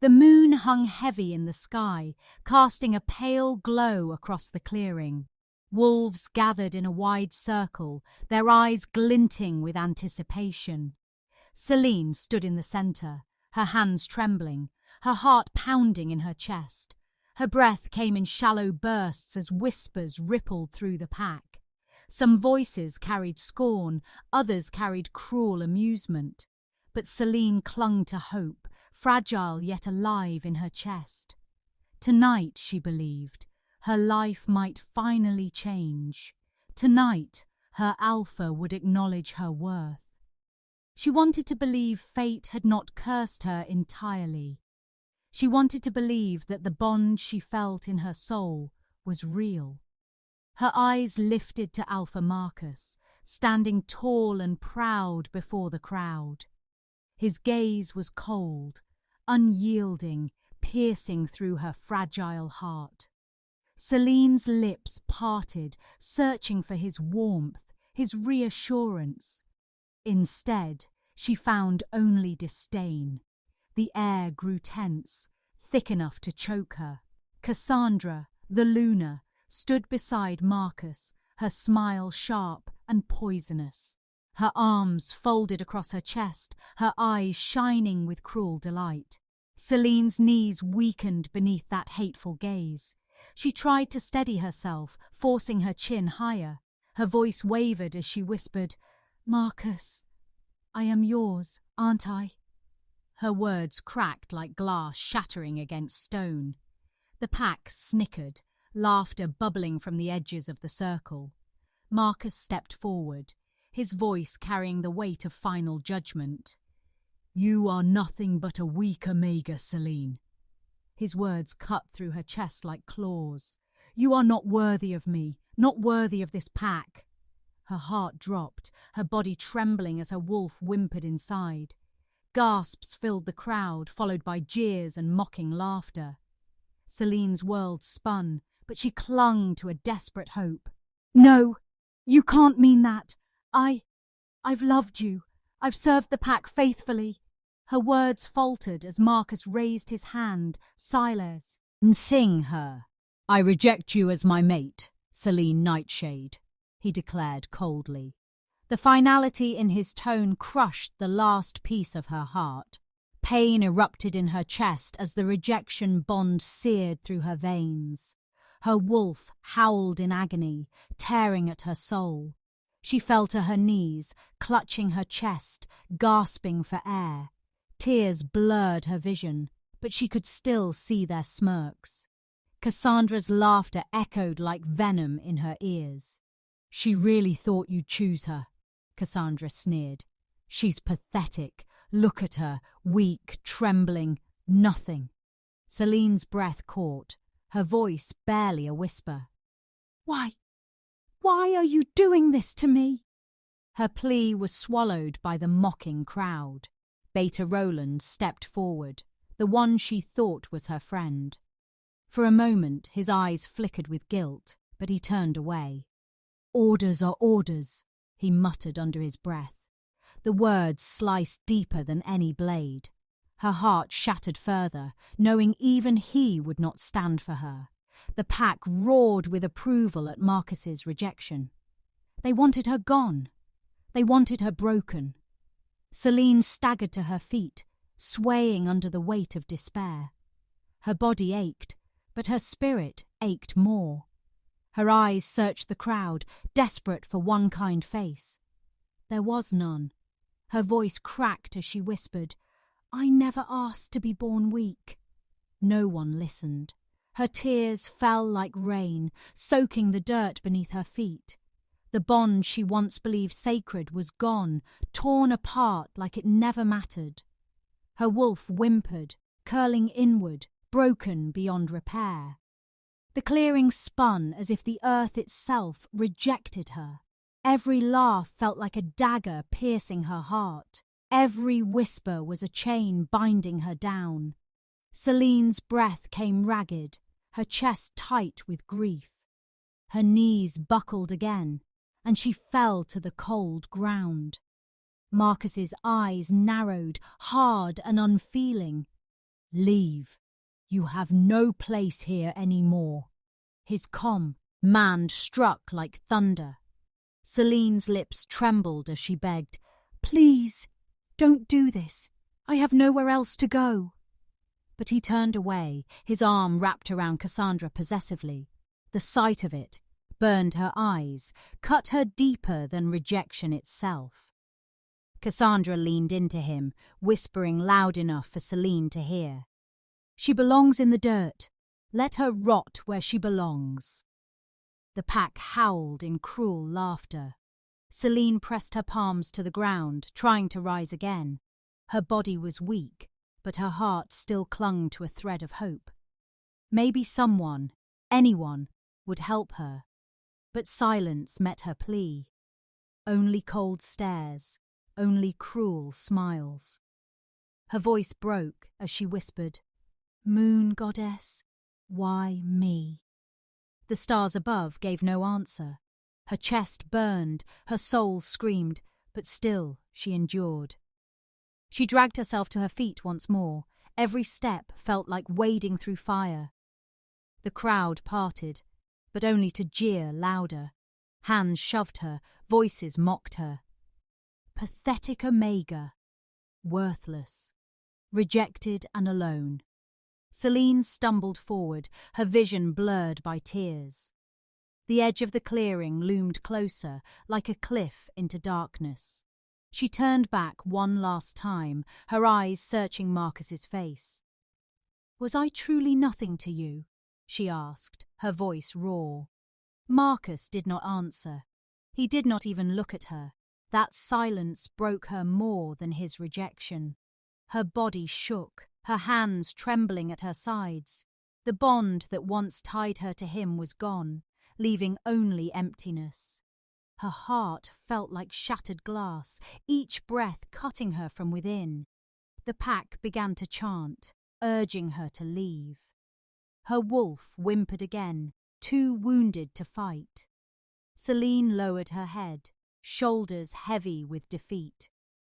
The moon hung heavy in the sky, casting a pale glow across the clearing. Wolves gathered in a wide circle, their eyes glinting with anticipation. Selene stood in the center, her hands trembling, her heart pounding in her chest. Her breath came in shallow bursts as whispers rippled through the pack. Some voices carried scorn, others carried cruel amusement. But Selene clung to hope, fragile yet alive in her chest. Tonight, she believed, her life might finally change. Tonight, her alpha would acknowledge her worth. She wanted to believe fate had not cursed her entirely. She wanted to believe that the bond she felt in her soul was real. Her eyes lifted to Alpha Marcus, standing tall and proud before the crowd. His gaze was cold, unyielding, piercing through her fragile heart. Selene's lips parted, searching for his warmth, his reassurance. Instead, she found only disdain. The air grew tense, thick enough to choke her. Cassandra, the Luna, stood beside Marcus, her smile sharp and poisonous. Her arms folded across her chest, her eyes shining with cruel delight. Selene's knees weakened beneath that hateful gaze. She tried to steady herself, forcing her chin higher. Her voice wavered as she whispered, "Marcus, I am yours, aren't I?" Her words cracked like glass shattering against stone. The pack snickered, laughter bubbling from the edges of the circle. Marcus stepped forward, his voice carrying the weight of final judgment. "You are nothing but a weak Omega, Selene." His words cut through her chest like claws. "You are not worthy of me, not worthy of this pack." Her heart dropped, her body trembling as her wolf whimpered inside. Gasps filled the crowd, followed by jeers and mocking laughter. Selene's world spun, but she clung to a desperate hope. "No, you can't mean that. I've loved you. I've served the pack faithfully." Her words faltered as Marcus raised his hand, Siles. "Sing her. I reject you as my mate, Selene Nightshade," he declared coldly. The finality in his tone crushed the last piece of her heart. Pain erupted in her chest as the rejection bond seared through her veins. Her wolf howled in agony, tearing at her soul. She fell to her knees, clutching her chest, gasping for air. Tears blurred her vision, but she could still see their smirks. Cassandra's laughter echoed like venom in her ears. "She really thought you'd choose her," Cassandra sneered. "She's pathetic. Look at her, weak, trembling, nothing." Selene's breath caught, her voice barely a whisper. Why are you doing this to me?" Her plea was swallowed by the mocking crowd. Beta Roland stepped forward, the one she thought was her friend. For a moment, his eyes flickered with guilt, but he turned away. "Orders are orders," he muttered under his breath. The words sliced deeper than any blade. Her heart shattered further, knowing even he would not stand for her. The pack roared with approval at Marcus's rejection. They wanted her gone. They wanted her broken. Selene staggered to her feet, swaying under the weight of despair. Her body ached, but her spirit ached more. Her eyes searched the crowd, desperate for one kind face. There was none. Her voice cracked as she whispered, "I never asked to be born weak." No one listened. Her tears fell like rain, soaking the dirt beneath her feet. The bond she once believed sacred was gone, torn apart like it never mattered. Her wolf whimpered, curling inward, broken beyond repair. The clearing spun as if the earth itself rejected her. Every laugh felt like a dagger piercing her heart. Every whisper was a chain binding her down. Selene's breath came ragged, her chest tight with grief. Her knees buckled again, and she fell to the cold ground. Marcus's eyes narrowed, hard and unfeeling. Leave. You have no place here anymore. His command struck like thunder. Selene's lips trembled as she begged, "Please, don't do this. I have nowhere else to go." But he turned away, his arm wrapped around Cassandra possessively. The sight of it burned her eyes, cut her deeper than rejection itself. Cassandra leaned into him, whispering loud enough for Selene to hear. "She belongs in the dirt. Let her rot where she belongs." The pack howled in cruel laughter. Selene pressed her palms to the ground, trying to rise again. Her body was weak, but her heart still clung to a thread of hope. Maybe someone, anyone, would help her. But silence met her plea. Only cold stares, only cruel smiles. Her voice broke as she whispered, "Moon goddess, why me?" The stars above gave no answer. Her chest burned, her soul screamed, but still she endured. She dragged herself to her feet once more. Every step felt like wading through fire. The crowd parted, but only to jeer louder. Hands shoved her, voices mocked her. Pathetic Omega. Worthless. Rejected and alone. Selene stumbled forward, her vision blurred by tears. The edge of the clearing loomed closer, like a cliff into darkness. She turned back one last time, her eyes searching Marcus's face. "Was I truly nothing to you?" she asked, her voice raw. Marcus did not answer. He did not even look at her. That silence broke her more than his rejection. Her body shook, her hands trembling at her sides. The bond that once tied her to him was gone, leaving only emptiness. Her heart felt like shattered glass, each breath cutting her from within. The pack began to chant, urging her to leave. Her wolf whimpered again, too wounded to fight. Selene lowered her head, shoulders heavy with defeat.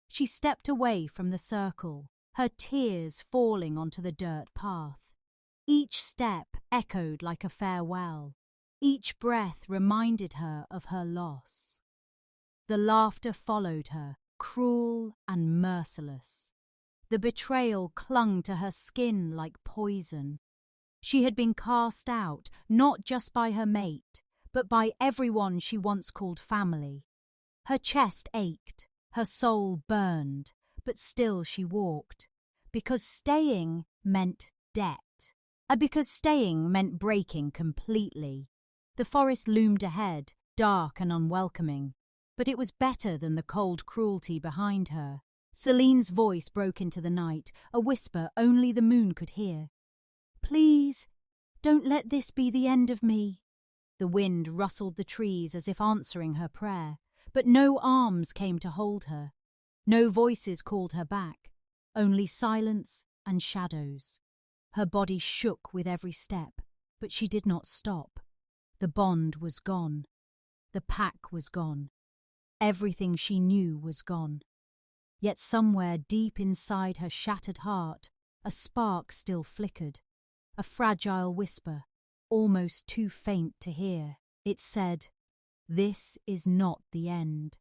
She stepped away from the circle, her tears falling onto the dirt path. Each step echoed like a farewell. Each breath reminded her of her loss. The laughter followed her, cruel and merciless. The betrayal clung to her skin like poison. She had been cast out, not just by her mate, but by everyone she once called family. Her chest ached, her soul burned, but still she walked. Because staying meant debt. Because staying meant breaking completely. The forest loomed ahead, dark and unwelcoming. But it was better than the cold cruelty behind her. Selene's voice broke into the night, a whisper only the moon could hear. "Please, don't let this be the end of me." The wind rustled the trees as if answering her prayer, but no arms came to hold her. No voices called her back, only silence and shadows. Her body shook with every step, but she did not stop. The bond was gone. The pack was gone. Everything she knew was gone. Yet somewhere deep inside her shattered heart, a spark still flickered. A fragile whisper, almost too faint to hear. It said, "This is not the end."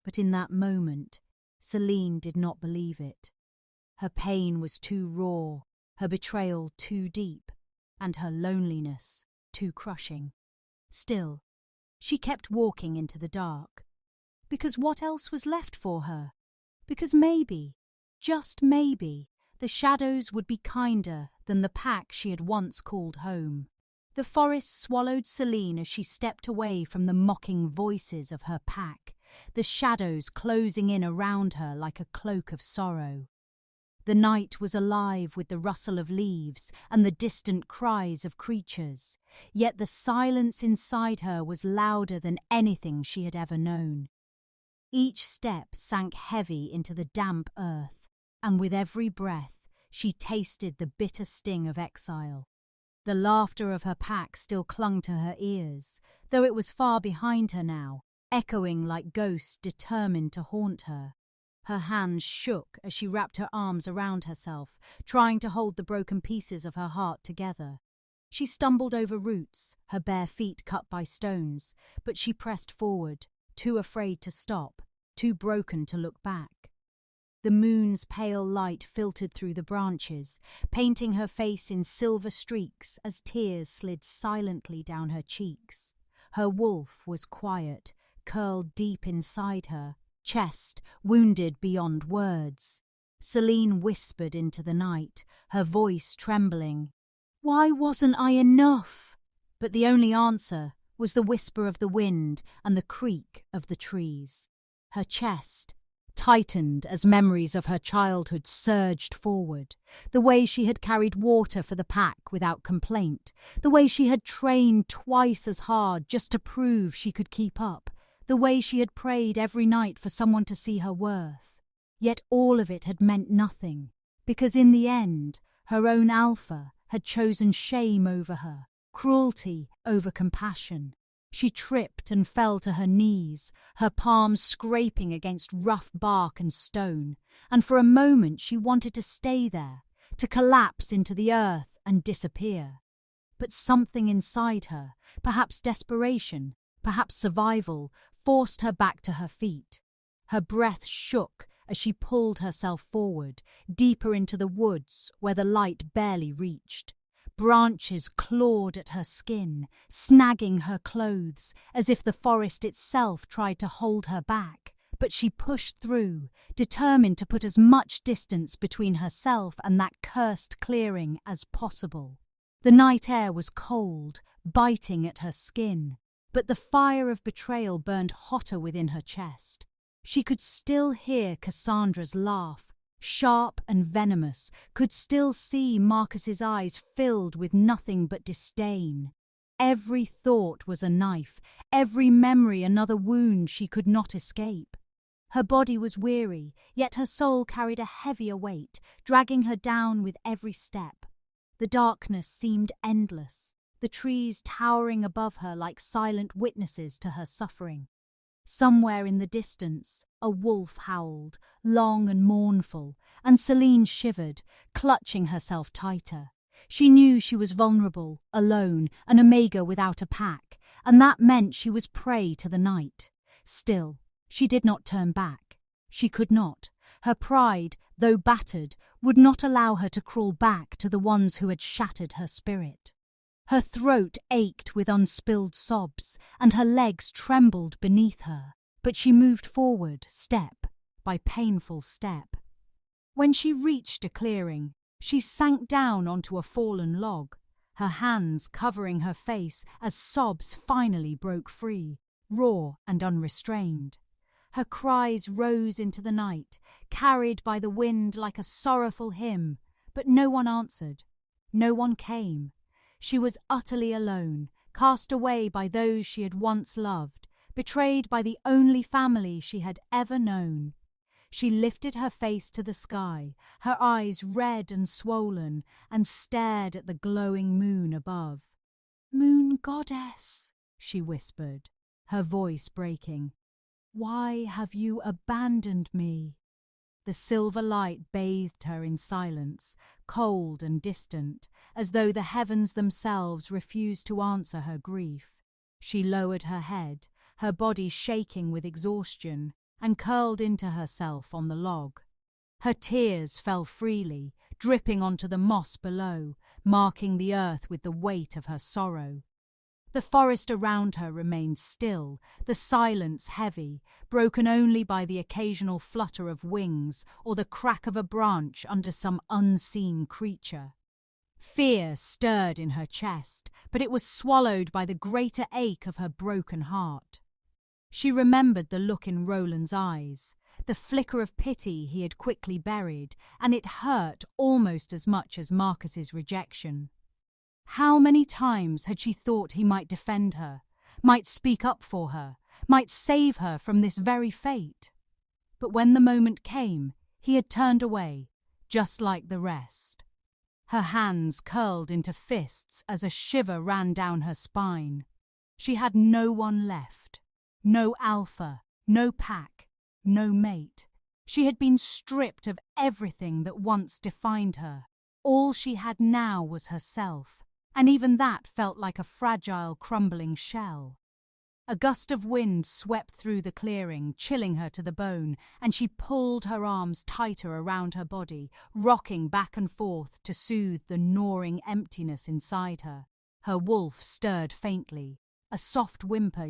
But in that moment, Selene did not believe it. Her pain was too raw, her betrayal too deep, and her loneliness too crushing. Still, she kept walking into the dark. Because what else was left for her? Because maybe, just maybe, the shadows would be kinder than the pack she had once called home. The forest swallowed Selene as she stepped away from the mocking voices of her pack, the shadows closing in around her like a cloak of sorrow. The night was alive with the rustle of leaves and the distant cries of creatures, yet the silence inside her was louder than anything she had ever known. Each step sank heavy into the damp earth, and with every breath she tasted the bitter sting of exile. The laughter of her pack still clung to her ears, though it was far behind her now, echoing like ghosts determined to haunt her. Her hands shook as she wrapped her arms around herself, trying to hold the broken pieces of her heart together. She stumbled over roots, her bare feet cut by stones, but she pressed forward, too afraid to stop, too broken to look back. The moon's pale light filtered through the branches, painting her face in silver streaks as tears slid silently down her cheeks. Her wolf was quiet, curled deep inside her, chest wounded beyond words. Selene whispered into the night, her voice trembling. "Why wasn't I enough?" But the only answer was the whisper of the wind and the creak of the trees. Her chest tightened as memories of her childhood surged forward. The way she had carried water for the pack without complaint. The way she had trained twice as hard just to prove she could keep up. The way she had prayed every night for someone to see her worth. Yet all of it had meant nothing, because in the end, her own alpha had chosen shame over her, cruelty over compassion. She tripped and fell to her knees, her palms scraping against rough bark and stone, and for a moment she wanted to stay there, to collapse into the earth and disappear. But something inside her, perhaps desperation, perhaps survival, forced her back to her feet. Her breath shook as she pulled herself forward, deeper into the woods where the light barely reached. Branches clawed at her skin, snagging her clothes, as if the forest itself tried to hold her back. But she pushed through, determined to put as much distance between herself and that cursed clearing as possible. The night air was cold, biting at her skin, but the fire of betrayal burned hotter within her chest. She could still hear Cassandra's laugh, sharp and venomous, could still see Marcus's eyes filled with nothing but disdain. Every thought was a knife, every memory another wound she could not escape. Her body was weary, yet her soul carried a heavier weight, dragging her down with every step. The darkness seemed endless, the trees towering above her like silent witnesses to her suffering. Somewhere in the distance, a wolf howled, long and mournful, and Selene shivered, clutching herself tighter. She knew she was vulnerable, alone, an omega without a pack, and that meant she was prey to the night. Still, she did not turn back. She could not. Her pride, though battered, would not allow her to crawl back to the ones who had shattered her spirit. Her throat ached with unspilled sobs, and her legs trembled beneath her, but she moved forward, step by painful step. When she reached a clearing, she sank down onto a fallen log, her hands covering her face as sobs finally broke free, raw and unrestrained. Her cries rose into the night, carried by the wind like a sorrowful hymn, but no one answered. No one came. She was utterly alone, cast away by those she had once loved, betrayed by the only family she had ever known. She lifted her face to the sky, her eyes red and swollen, and stared at the glowing moon above. "Moon goddess," she whispered, her voice breaking, "why have you abandoned me?" The silver light bathed her in silence, cold and distant, as though the heavens themselves refused to answer her grief. She lowered her head, her body shaking with exhaustion, and curled into herself on the log. Her tears fell freely, dripping onto the moss below, marking the earth with the weight of her sorrow. The forest around her remained still, the silence heavy, broken only by the occasional flutter of wings or the crack of a branch under some unseen creature. Fear stirred in her chest, but it was swallowed by the greater ache of her broken heart. She remembered the look in Roland's eyes, the flicker of pity he had quickly buried, and it hurt almost as much as Marcus's rejection. How many times had she thought he might defend her, might speak up for her, might save her from this very fate? But when the moment came, he had turned away, just like the rest. Her hands curled into fists as a shiver ran down her spine. She had no one left, no alpha, no pack, no mate. She had been stripped of everything that once defined her. All she had now was herself, and even that felt like a fragile, crumbling shell. A gust of wind swept through the clearing, chilling her to the bone, and she pulled her arms tighter around her body, rocking back and forth to soothe the gnawing emptiness inside her. Her wolf stirred faintly, a soft whimper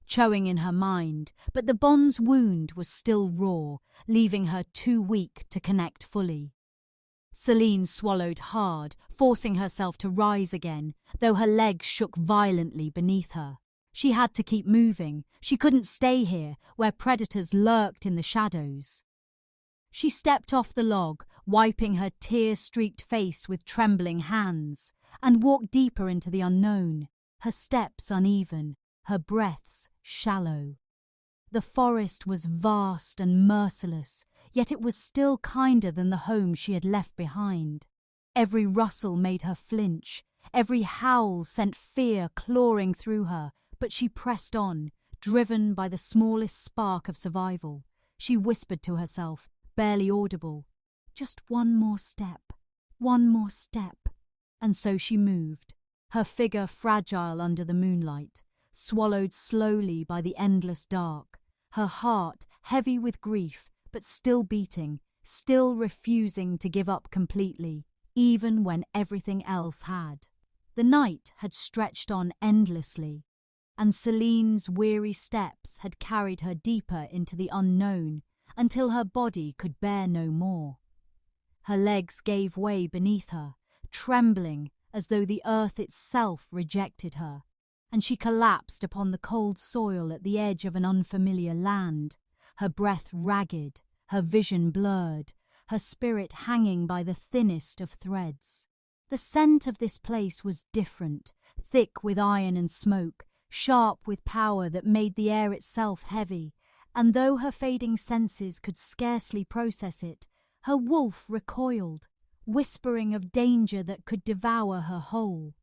chowing in her mind, but the bond's wound was still raw, leaving her too weak to connect fully. Selene swallowed hard, forcing herself to rise again, though her legs shook violently beneath her. She had to keep moving. She couldn't stay here, where predators lurked in the shadows. She stepped off the log, wiping her tear-streaked face with trembling hands, and walked deeper into the unknown, her steps uneven, her breaths shallow. The forest was vast and merciless, yet it was still kinder than the home she had left behind. Every rustle made her flinch, every howl sent fear clawing through her, but she pressed on, driven by the smallest spark of survival. She whispered to herself, barely audible, "Just one more step, one more step." And so she moved, her figure fragile under the moonlight, swallowed slowly by the endless dark, her heart heavy with grief, but still beating, still refusing to give up completely, even when everything else had. The night had stretched on endlessly, and Selene's weary steps had carried her deeper into the unknown until her body could bear no more. Her legs gave way beneath her, trembling as though the earth itself rejected her, and she collapsed upon the cold soil at the edge of an unfamiliar land, her breath ragged, her vision blurred, her spirit hanging by the thinnest of threads. The scent of this place was different, thick with iron and smoke, sharp with power that made the air itself heavy, and though her fading senses could scarcely process it, her wolf recoiled, whispering of danger that could devour her whole.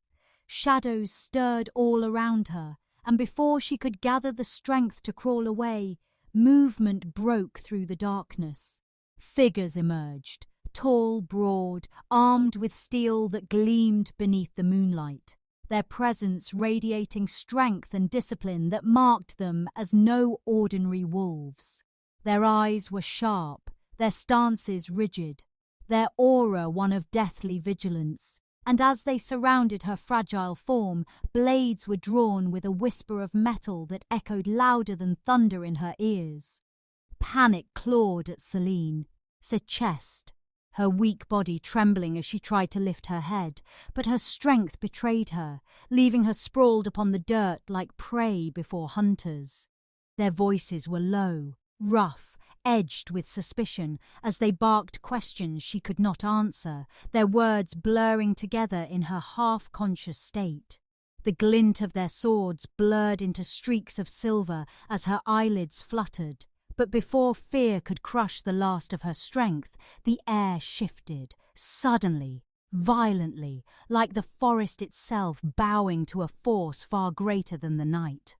Shadows stirred all around her, and before she could gather the strength to crawl away, movement broke through the darkness. Figures emerged, tall, broad, armed with steel that gleamed beneath the moonlight, their presence radiating strength and discipline that marked them as no ordinary wolves. Their eyes were sharp, their stances rigid, their aura one of deathly vigilance, and as they surrounded her fragile form, blades were drawn with a whisper of metal that echoed louder than thunder in her ears. Panic clawed at Selene, her chest, her weak body trembling as she tried to lift her head, but her strength betrayed her, leaving her sprawled upon the dirt like prey before hunters. Their voices were low, rough, edged with suspicion, as they barked questions she could not answer, their words blurring together in her half-conscious state. The glint of their swords blurred into streaks of silver as her eyelids fluttered, but before fear could crush the last of her strength, the air shifted, suddenly, violently, like the forest itself bowing to a force far greater than the night.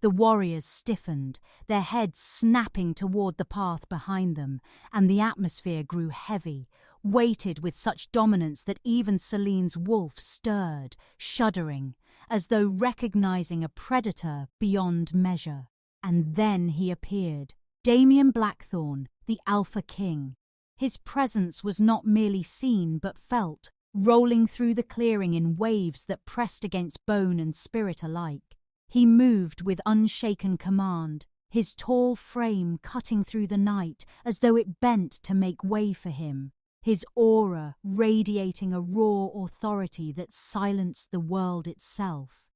The warriors stiffened, their heads snapping toward the path behind them, and the atmosphere grew heavy, weighted with such dominance that even Selene's wolf stirred, shuddering, as though recognizing a predator beyond measure. And then he appeared, Damian Blackthorn, the Alpha King. His presence was not merely seen but felt, rolling through the clearing in waves that pressed against bone and spirit alike. He moved with unshaken command, his tall frame cutting through the night as though it bent to make way for him, his aura radiating a raw authority that silenced the world itself.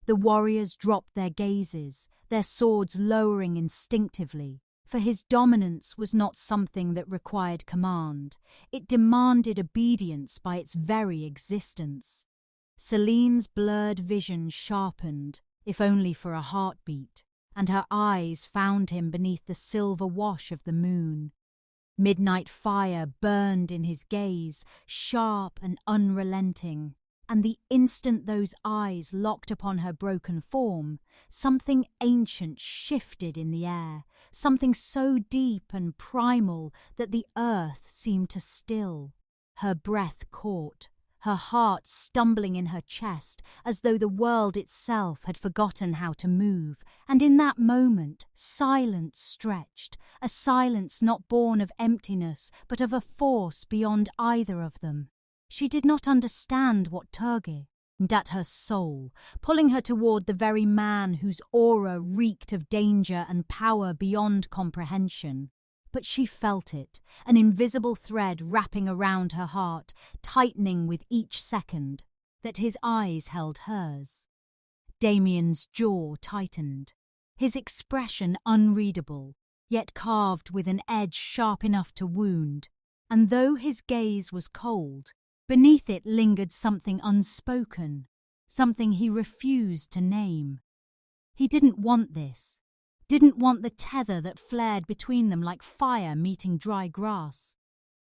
The warriors dropped their gazes, their swords lowering instinctively, for his dominance was not something that required command. It demanded obedience by its very existence. Selene's blurred vision sharpened, if only for a heartbeat, and her eyes found him beneath the silver wash of the moon. Midnight fire burned in his gaze, sharp and unrelenting, and the instant those eyes locked upon her broken form, something ancient shifted in the air, something so deep and primal that the earth seemed to still. Her breath caught, her heart stumbling in her chest as though the world itself had forgotten how to move, and in that moment silence stretched, a silence not born of emptiness but of a force beyond either of them. She did not understand what Turgi, and at her soul, pulling her toward the very man whose aura reeked of danger and power beyond comprehension. But she felt it, an invisible thread wrapping around her heart, tightening with each second, that his eyes held hers. Damian's jaw tightened, his expression unreadable, yet carved with an edge sharp enough to wound, and though his gaze was cold, beneath it lingered something unspoken, something he refused to name. He didn't want this. Didn't want the tether that flared between them like fire meeting dry grass.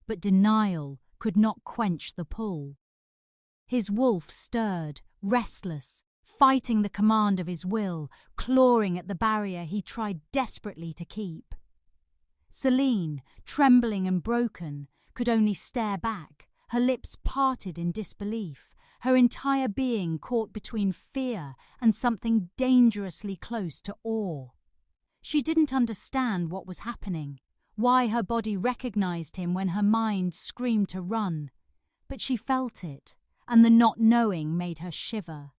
But denial could not quench the pull. His wolf stirred, restless, fighting the command of his will, clawing at the barrier he tried desperately to keep. Selene, trembling and broken, could only stare back, her lips parted in disbelief, her entire being caught between fear and something dangerously close to awe. She didn't understand what was happening, why her body recognized him when her mind screamed to run, but she felt it, and the not knowing made her shiver.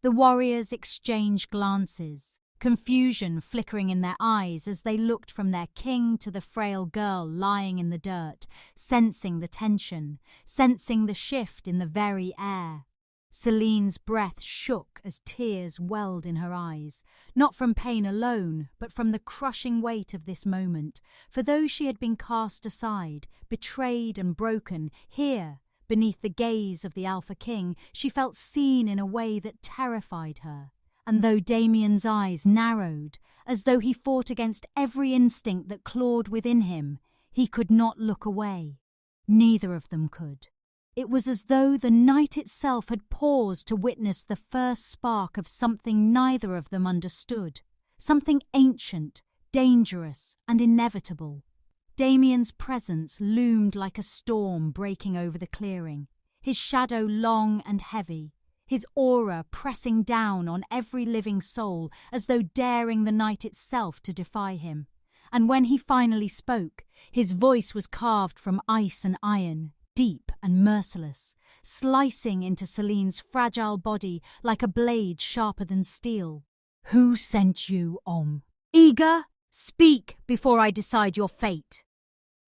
The warriors exchanged glances, confusion flickering in their eyes as they looked from their king to the frail girl lying in the dirt, sensing the tension, sensing the shift in the very air. Selene's breath shook as tears welled in her eyes, not from pain alone, but from the crushing weight of this moment, for though she had been cast aside, betrayed and broken, here, beneath the gaze of the Alpha King, she felt seen in a way that terrified her. And though Damian's eyes narrowed, as though he fought against every instinct that clawed within him, he could not look away. Neither of them could. It was as though the night itself had paused to witness the first spark of something neither of them understood, something ancient, dangerous, and inevitable. Damian's presence loomed like a storm breaking over the clearing, his shadow long and heavy, his aura pressing down on every living soul as though daring the night itself to defy him. And when he finally spoke, his voice was carved from ice and iron, deep and merciless, slicing into Selene's fragile body like a blade sharper than steel. "Who sent you, Om? Eager? Speak before I decide your fate."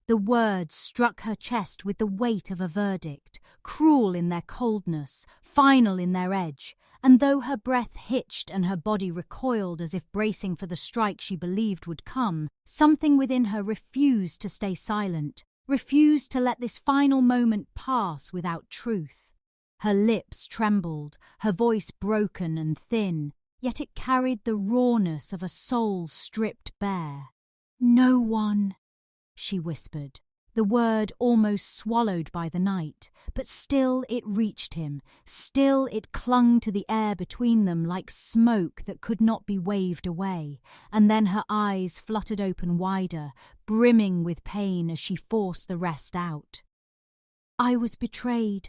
The words struck her chest with the weight of a verdict, cruel in their coldness, final in their edge, and though her breath hitched and her body recoiled as if bracing for the strike she believed would come, something within her refused to stay silent, refused to let this final moment pass without truth. Her lips trembled, her voice broken and thin, yet it carried the rawness of a soul stripped bare. "No one," she whispered, the word almost swallowed by the night, but still it reached him, still it clung to the air between them like smoke that could not be waved away, and then her eyes fluttered open wider, brimming with pain as she forced the rest out. "I was betrayed.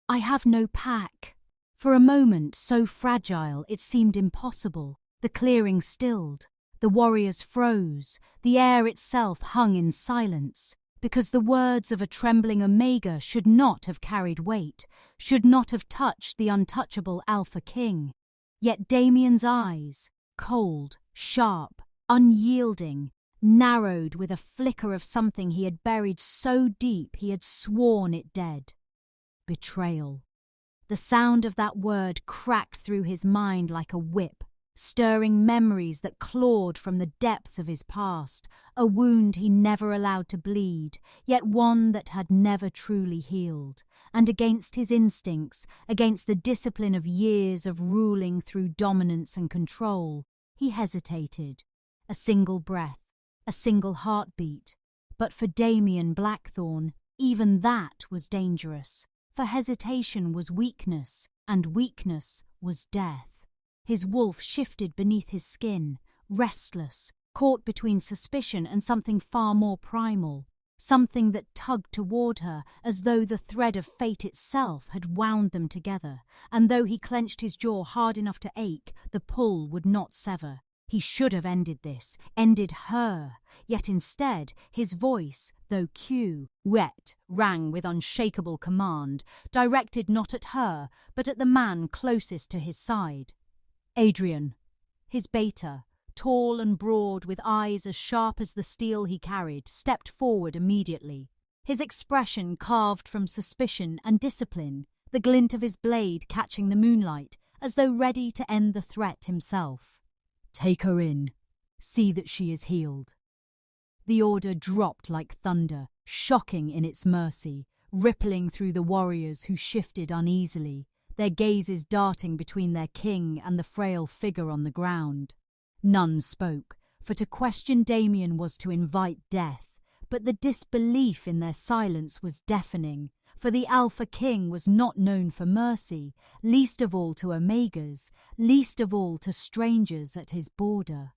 I have no pack." For a moment, so fragile it seemed impossible, the clearing stilled. The warriors froze, the air itself hung in silence, because the words of a trembling Omega should not have carried weight, should not have touched the untouchable Alpha King. Yet Damian's eyes, cold, sharp, unyielding, narrowed with a flicker of something he had buried so deep he had sworn it dead. Betrayal. The sound of that word cracked through his mind like a whip, stirring memories that clawed from the depths of his past, a wound he never allowed to bleed, yet one that had never truly healed. And against his instincts, against the discipline of years of ruling through dominance and control, he hesitated. A single breath, a single heartbeat. But for Damian Blackthorn, even that was dangerous. for hesitation was weakness, and weakness was death. His wolf shifted beneath his skin, restless, caught between suspicion and something far more primal, something that tugged toward her as though the thread of fate itself had wound them together, and though he clenched his jaw hard enough to ache, the pull would not sever. He should have ended this, ended her, yet instead his voice, though wet, rang with unshakable command, directed not at her, but at the man closest to his side. Adrian, his beta, tall and broad with eyes as sharp as the steel he carried, stepped forward immediately. His expression carved from suspicion and discipline, the glint of his blade catching the moonlight, as though ready to end the threat himself. "Take her in. See that she is healed." The order dropped like thunder, shocking in its mercy, rippling through the warriors who shifted uneasily, their gazes darting between their king and the frail figure on the ground. None spoke, for to question Damian was to invite death, but the disbelief in their silence was deafening, for the Alpha King was not known for mercy, least of all to Omegas, least of all to strangers at his border.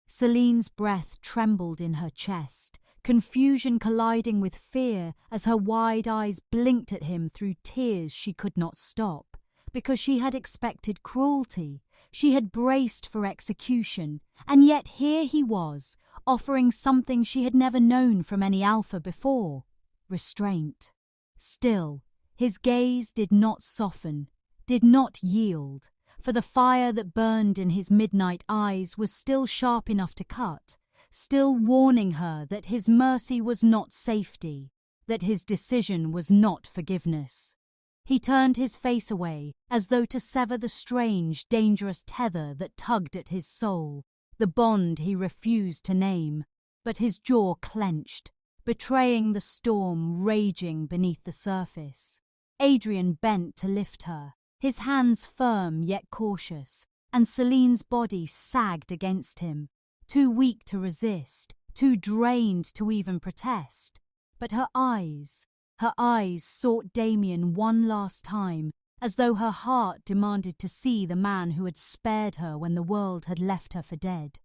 Selene's breath trembled in her chest, confusion colliding with fear as her wide eyes blinked at him through tears she could not stop, because she had expected cruelty. She had braced for execution, and yet here he was, offering something she had never known from any Alpha before: restraint. Still, his gaze did not soften, did not yield, for the fire that burned in his midnight eyes was still sharp enough to cut, still warning her that his mercy was not safety, that his decision was not forgiveness. He turned his face away, as though to sever the strange, dangerous tether that tugged at his soul, the bond he refused to name, but his jaw clenched, betraying the storm raging beneath the surface. Adrian bent to lift her, his hands firm yet cautious, and Selene's body sagged against him, too weak to resist, too drained to even protest. But her eyes sought Damian one last time, as though her heart demanded to see the man who had spared her when the world had left her for dead.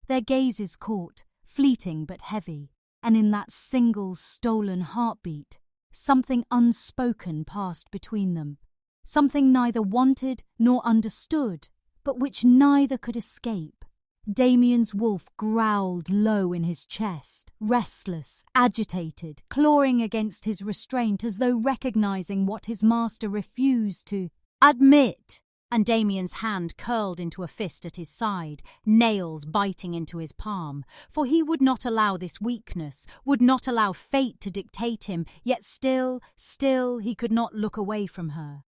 Their gazes caught, fleeting but heavy, and in that single stolen heartbeat, something unspoken passed between them, something neither wanted nor understood, but which neither could escape. Damian's wolf growled low in his chest, restless, agitated, clawing against his restraint as though recognizing what his master refused to admit. And Damian's hand curled into a fist at his side, nails biting into his palm, for he would not allow this weakness, would not allow fate to dictate him, yet still he could not look away from her.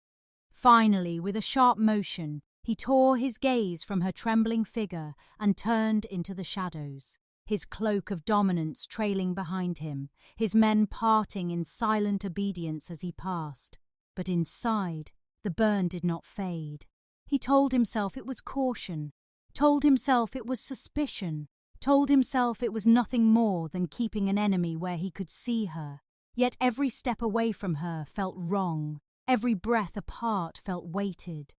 Finally, with a sharp motion, he tore his gaze from her trembling figure and turned into the shadows, his cloak of dominance trailing behind him, his men parting in silent obedience as he passed. But inside, the burn did not fade. He told himself it was caution, told himself it was suspicion, told himself it was nothing more than keeping an enemy where he could see her. Yet every step away from her felt wrong, every breath apart felt weighted.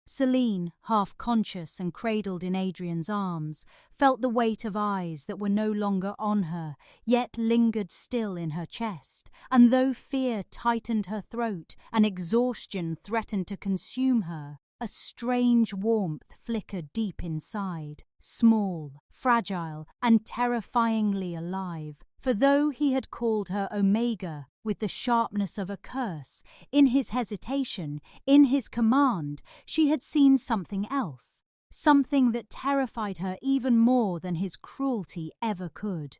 Selene, half conscious and cradled in Adrian's arms, felt the weight of eyes that were no longer on her, yet lingered still in her chest, and though fear tightened her throat and exhaustion threatened to consume her, a strange warmth flickered deep inside, small, fragile, and terrifyingly alive. For though he had called her Omega with the sharpness of a curse, in his hesitation, in his command, she had seen something else, something that terrified her even more than his cruelty ever could.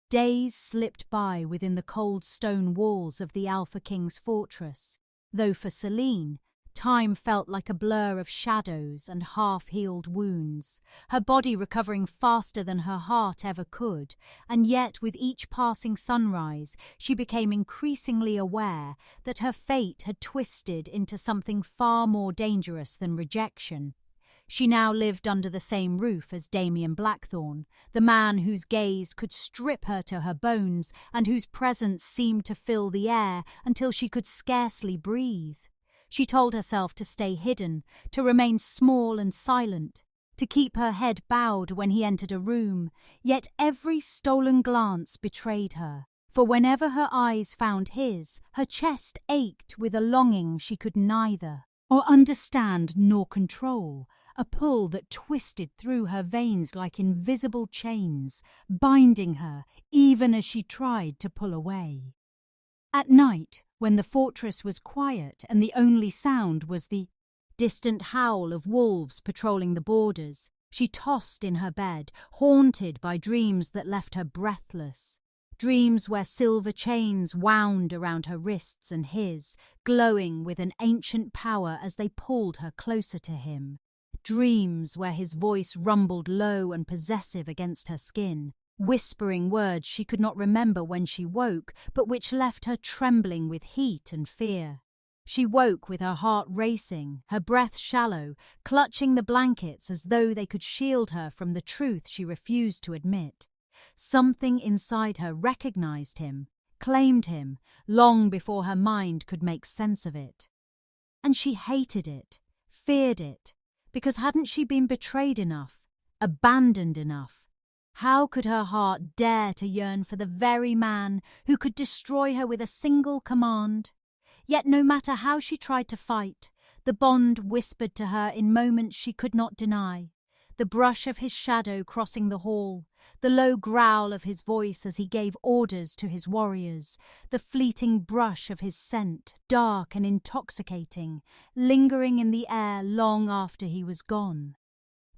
Days slipped by within the cold stone walls of the Alpha King's fortress, though for Selene, time felt like a blur of shadows and half-healed wounds, her body recovering faster than her heart ever could, and yet with each passing sunrise she became increasingly aware that her fate had twisted into something far more dangerous than rejection. She now lived under the same roof as Damian Blackthorn, the man whose gaze could strip her to her bones and whose presence seemed to fill the air until she could scarcely breathe. She told herself to stay hidden, to remain small and silent, to keep her head bowed when he entered a room, yet every stolen glance betrayed her. For whenever her eyes found his, her chest ached with a longing she could neither or understand nor control, a pull that twisted through her veins like invisible chains, binding her even as she tried to pull away. At night, when the fortress was quiet and the only sound was the distant howl of wolves patrolling the borders, she tossed in her bed, haunted by dreams that left her breathless. Dreams where silver chains wound around her wrists and his, glowing with an ancient power as they pulled her closer to him. Dreams where his voice rumbled low and possessive against her skin, whispering words she could not remember when she woke, but which left her trembling with heat and fear. She woke with her heart racing, her breath shallow, clutching the blankets as though they could shield her from the truth she refused to admit. Something inside her recognized him, claimed him, long before her mind could make sense of it. And she hated it, feared it, because hadn't she been betrayed enough, abandoned enough? How could her heart dare to yearn for the very man who could destroy her with a single command? Yet no matter how she tried to fight, the bond whispered to her in moments she could not deny. The brush of his shadow crossing the hall, the low growl of his voice as he gave orders to his warriors, the fleeting brush of his scent, dark and intoxicating, lingering in the air long after he was gone.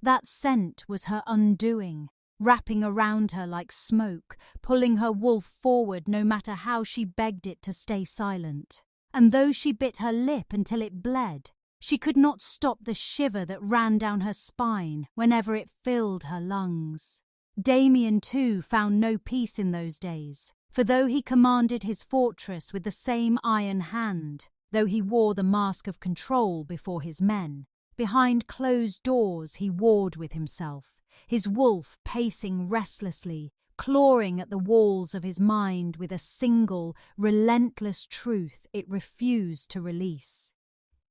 That scent was her undoing, wrapping around her like smoke, pulling her wolf forward no matter how she begged it to stay silent. And though she bit her lip until it bled, she could not stop the shiver that ran down her spine whenever it filled her lungs. Damian, too, found no peace in those days, for though he commanded his fortress with the same iron hand, though he wore the mask of control before his men, behind closed doors he warred with himself, his wolf pacing restlessly, clawing at the walls of his mind with a single, relentless truth it refused to release.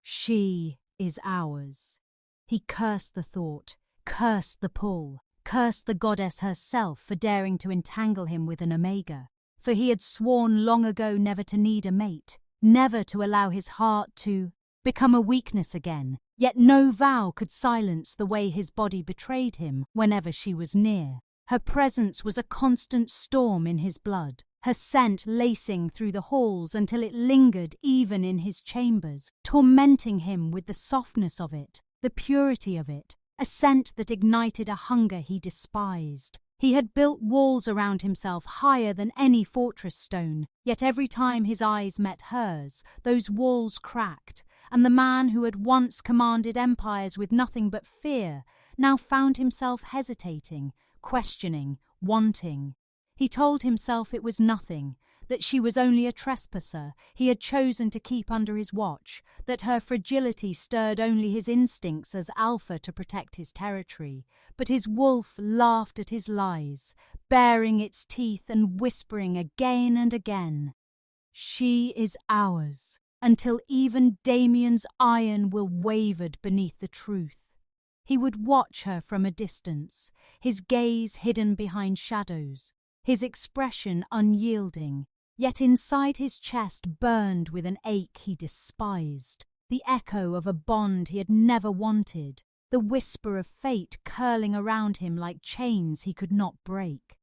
She is ours. He cursed the thought, cursed the pull, cursed the goddess herself for daring to entangle him with an omega, for he had sworn long ago never to need a mate, never to allow his heart to become a weakness again, yet no vow could silence the way his body betrayed him whenever she was near. Her presence was a constant storm in his blood, her scent lacing through the halls until it lingered even in his chambers, tormenting him with the softness of it, the purity of it, a scent that ignited a hunger he despised. He had built walls around himself higher than any fortress stone, yet every time his eyes met hers, those walls cracked, and the man who had once commanded empires with nothing but fear now found himself hesitating, questioning, wanting. He told himself it was nothing, that she was only a trespasser he had chosen to keep under his watch, that her fragility stirred only his instincts as alpha to protect his territory. But his wolf laughed at his lies, baring its teeth and whispering again and again, "She is ours," until even Damian's iron will wavered beneath the truth. He would watch her from a distance, his gaze hidden behind shadows, his expression unyielding, yet inside his chest burned with an ache he despised, the echo of a bond he had never wanted, the whisper of fate curling around him like chains he could not break.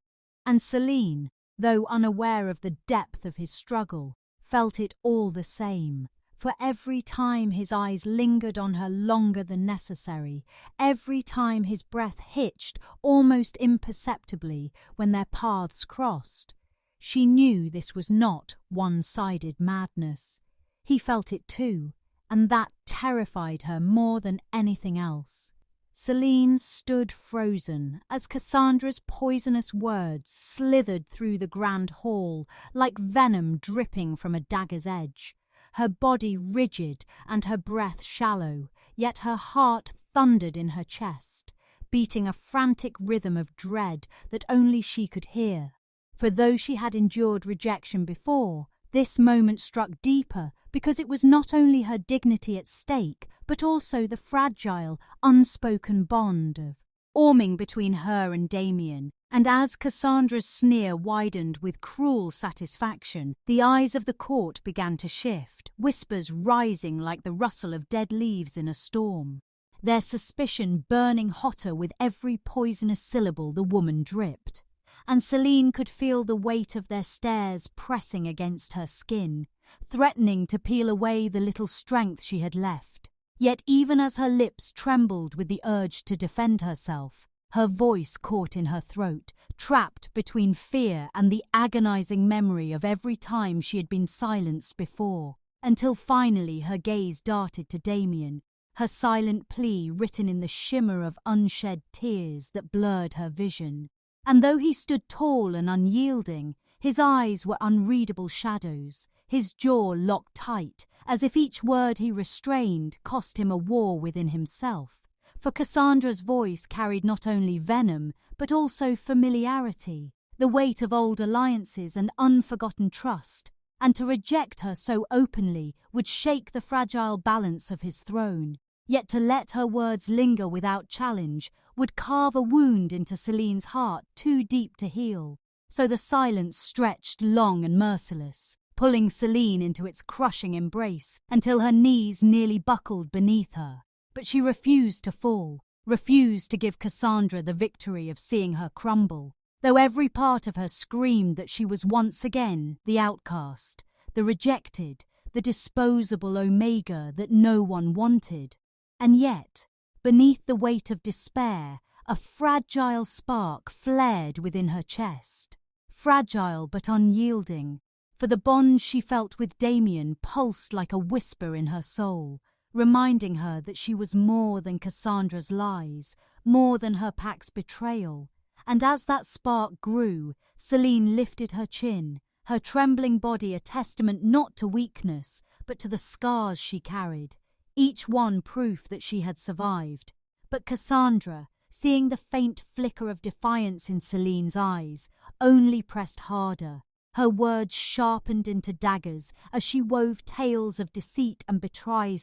And Selene, though unaware of the depth of his struggle, felt it all the same. For every time his eyes lingered on her longer than necessary, every time his breath hitched almost imperceptibly when their paths crossed, she knew this was not one-sided madness. He felt it too, and that terrified her more than anything else. Selene stood frozen as Cassandra's poisonous words slithered through the grand hall like venom dripping from a dagger's edge. Her body rigid and her breath shallow, yet her heart thundered in her chest, beating a frantic rhythm of dread that only she could hear. For though she had endured rejection before, this moment struck deeper because it was not only her dignity at stake, but also the fragile, unspoken bond of forming between her and Damian. And as Cassandra's sneer widened with cruel satisfaction, the eyes of the court began to shift, whispers rising like the rustle of dead leaves in a storm, their suspicion burning hotter with every poisonous syllable the woman dripped. And Selene could feel the weight of their stares pressing against her skin, threatening to peel away the little strength she had left. Yet even as her lips trembled with the urge to defend herself, her voice caught in her throat, trapped between fear and the agonizing memory of every time she had been silenced before, until finally her gaze darted to Damian, her silent plea written in the shimmer of unshed tears that blurred her vision. And though he stood tall and unyielding, his eyes were unreadable shadows, his jaw locked tight, as if each word he restrained cost him a war within himself. For Cassandra's voice carried not only venom, but also familiarity, the weight of old alliances and unforgotten trust, and to reject her so openly would shake the fragile balance of his throne. Yet to let her words linger without challenge would carve a wound into Selene's heart too deep to heal. So the silence stretched long and merciless, pulling Selene into its crushing embrace until her knees nearly buckled beneath her. But she refused to fall, refused to give Cassandra the victory of seeing her crumble, though every part of her screamed that she was once again the outcast, the rejected, the disposable omega that no one wanted. And yet, beneath the weight of despair, a fragile spark flared within her chest. Fragile but unyielding, for the bond she felt with Damian pulsed like a whisper in her soul, reminding her that she was more than Cassandra's lies, more than her pack's betrayal. And as that spark grew, Selene lifted her chin, her trembling body a testament not to weakness, but to the scars she carried, each one proof that she had survived. But Cassandra, seeing the faint flicker of defiance in Selene's eyes, only pressed harder, her words sharpened into daggers as she wove tales of deceit and betrayal.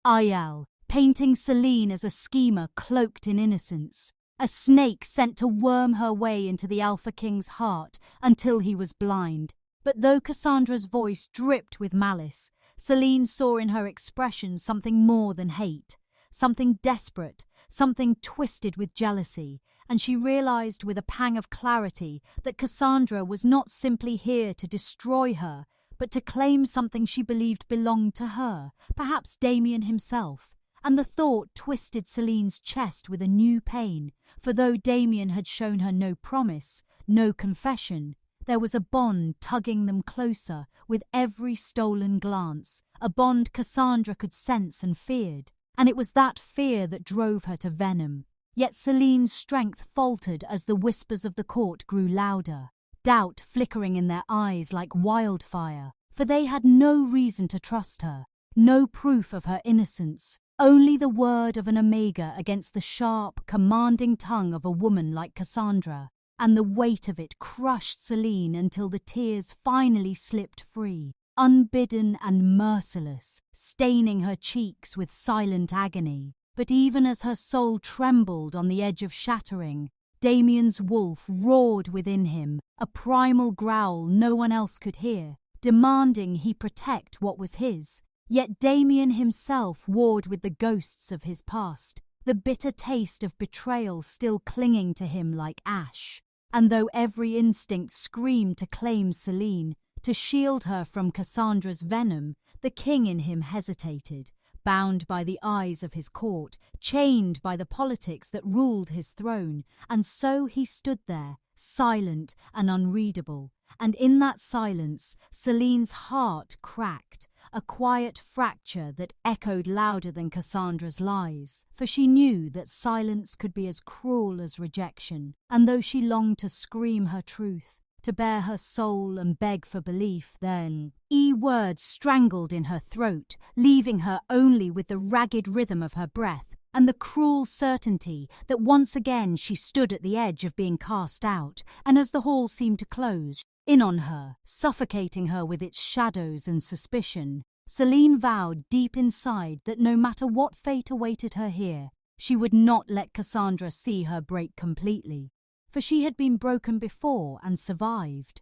Ayal, painting Selene as a schemer cloaked in innocence, a snake sent to worm her way into the Alpha King's heart until he was blind. But though Cassandra's voice dripped with malice, Selene saw in her expression something more than hate, something desperate, something twisted with jealousy, and she realized with a pang of clarity that Cassandra was not simply here to destroy her, but to claim something she believed belonged to her, perhaps Damian himself. And the thought twisted Selene's chest with a new pain, for though Damian had shown her no promise, no confession, there was a bond tugging them closer with every stolen glance, a bond Cassandra could sense and feared, and it was that fear that drove her to venom. Yet Selene's strength faltered as the whispers of the court grew louder, doubt flickering in their eyes like wildfire, for they had no reason to trust her, no proof of her innocence, only the word of an omega against the sharp, commanding tongue of a woman like Cassandra. And the weight of it crushed Selene until the tears finally slipped free, unbidden and merciless, staining her cheeks with silent agony. But even as her soul trembled on the edge of shattering, Damian's wolf roared within him, a primal growl no one else could hear, demanding he protect what was his. Yet Damian himself warred with the ghosts of his past, the bitter taste of betrayal still clinging to him like ash. And though every instinct screamed to claim Selene, to shield her from Cassandra's venom, the king in him hesitated, bound by the eyes of his court, chained by the politics that ruled his throne, and so he stood there, silent and unreadable. And in that silence, Selene's heart cracked, a quiet fracture that echoed louder than Cassandra's lies, for she knew that silence could be as cruel as rejection, and though she longed to scream her truth, to bare her soul and beg for belief, then words strangled in her throat, leaving her only with the ragged rhythm of her breath and the cruel certainty that once again she stood at the edge of being cast out, and as the hall seemed to close in on her, suffocating her with its shadows and suspicion, Selene vowed deep inside that no matter what fate awaited her here, she would not let Cassandra see her break completely, for she had been broken before and survived,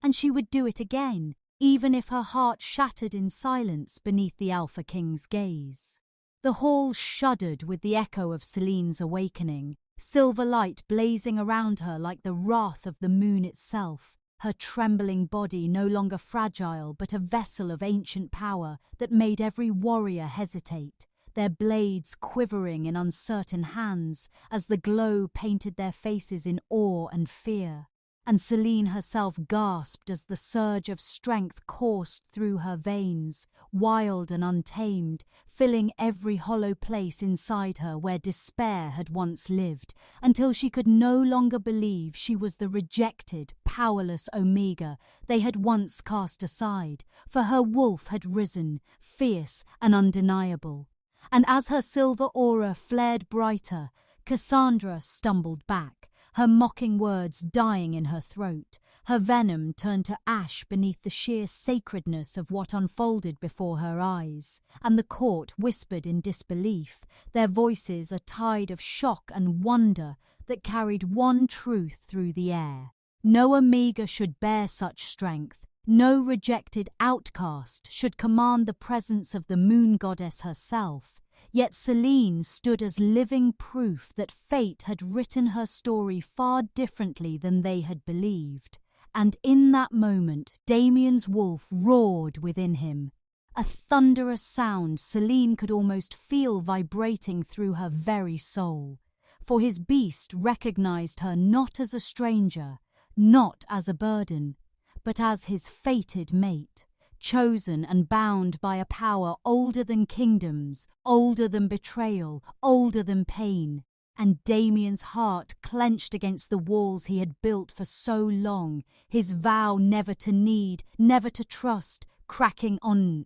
and she would do it again, even if her heart shattered in silence beneath the Alpha King's gaze. The hall shuddered with the echo of Selene's awakening, silver light blazing around her like the wrath of the moon itself, her trembling body no longer fragile but a vessel of ancient power that made every warrior hesitate, their blades quivering in uncertain hands as the glow painted their faces in awe and fear. And Selene herself gasped as the surge of strength coursed through her veins, wild and untamed, filling every hollow place inside her where despair had once lived, until she could no longer believe she was the rejected, powerless Omega they had once cast aside, for her wolf had risen, fierce and undeniable. And as her silver aura flared brighter, Cassandra stumbled back, her mocking words dying in her throat, her venom turned to ash beneath the sheer sacredness of what unfolded before her eyes, and the court whispered in disbelief, their voices a tide of shock and wonder that carried one truth through the air. No Omega should bear such strength, no rejected outcast should command the presence of the moon goddess herself. Yet Selene stood as living proof that fate had written her story far differently than they had believed. And in that moment, Damian's wolf roared within him. A thunderous sound Selene could almost feel vibrating through her very soul. For his beast recognized her not as a stranger, not as a burden, but as his fated mate. Chosen and bound by a power older than kingdoms, older than betrayal, older than pain. And Damian's heart clenched against the walls he had built for so long, his vow never to need, never to trust, cracking on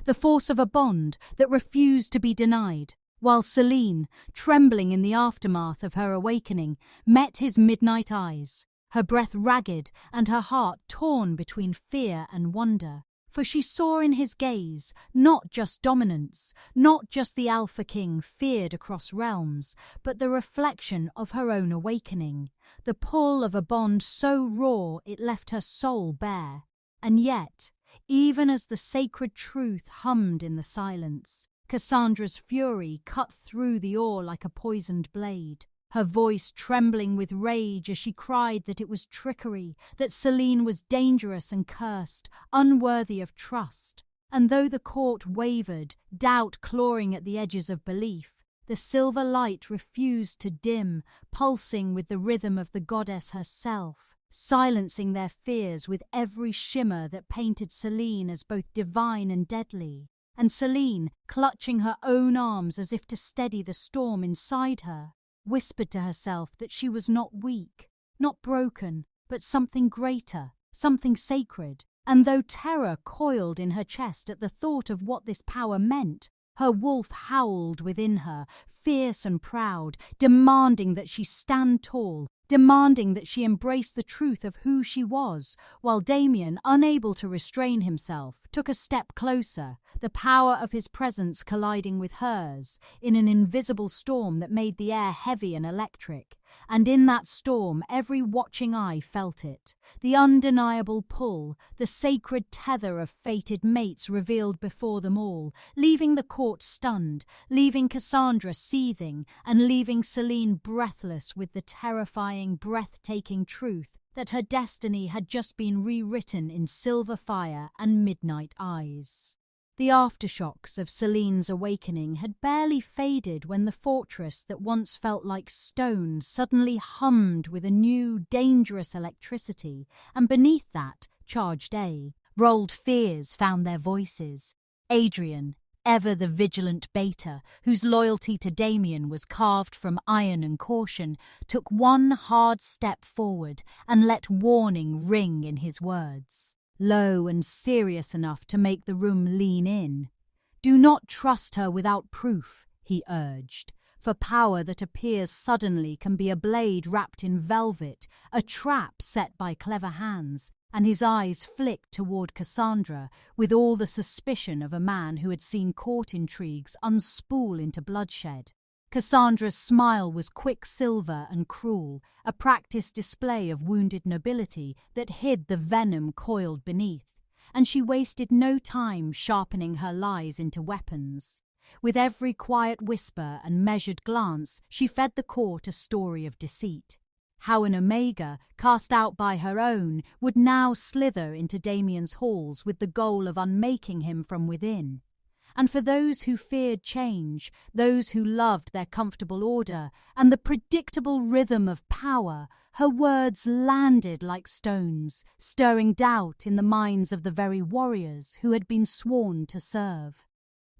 the force of a bond that refused to be denied, while Selene, trembling in the aftermath of her awakening, met his midnight eyes, her breath ragged and her heart torn between fear and wonder. For she saw in his gaze not just dominance, not just the Alpha King feared across realms, but the reflection of her own awakening, the pull of a bond so raw it left her soul bare. And yet, even as the sacred truth hummed in the silence, Cassandra's fury cut through the awe like a poisoned blade, her voice trembling with rage as she cried that it was trickery, that Selene was dangerous and cursed, unworthy of trust. And though the court wavered, doubt clawing at the edges of belief, the silver light refused to dim, pulsing with the rhythm of the goddess herself, silencing their fears with every shimmer that painted Selene as both divine and deadly. And Selene, clutching her own arms as if to steady the storm inside her, whispered to herself that she was not weak, not broken, but something greater, something sacred. And though terror coiled in her chest at the thought of what this power meant, her wolf howled within her, fierce and proud, demanding that she stand tall, demanding that she embrace the truth of who she was, while Damian, unable to restrain himself, took a step closer, the power of his presence colliding with hers, in an invisible storm that made the air heavy and electric. And in that storm, every watching eye felt it, the undeniable pull, the sacred tether of fated mates revealed before them all, leaving the court stunned, leaving Cassandra seething, and leaving Selene breathless with the terrifying, breathtaking truth that her destiny had just been rewritten in silver fire and midnight eyes. The aftershocks of Selene's awakening had barely faded when the fortress that once felt like stone suddenly hummed with a new, dangerous electricity, and beneath that, charged rolled fears found their voices. Adrian, Ever the vigilant Beta, whose loyalty to Damian was carved from iron and caution, took one hard step forward and let warning ring in his words, low and serious enough to make the room lean in. "Do not trust her without proof," he urged, "for power that appears suddenly can be a blade wrapped in velvet, a trap set by clever hands." And his eyes flicked toward Cassandra with all the suspicion of a man who had seen court intrigues unspool into bloodshed. Cassandra's smile was quicksilver and cruel, a practiced display of wounded nobility that hid the venom coiled beneath, and she wasted no time sharpening her lies into weapons. With every quiet whisper and measured glance, she fed the court a story of deceit. How an Omega, cast out by her own, would now slither into Damian's halls with the goal of unmaking him from within. And for those who feared change, those who loved their comfortable order and the predictable rhythm of power, her words landed like stones, stirring doubt in the minds of the very warriors who had been sworn to serve.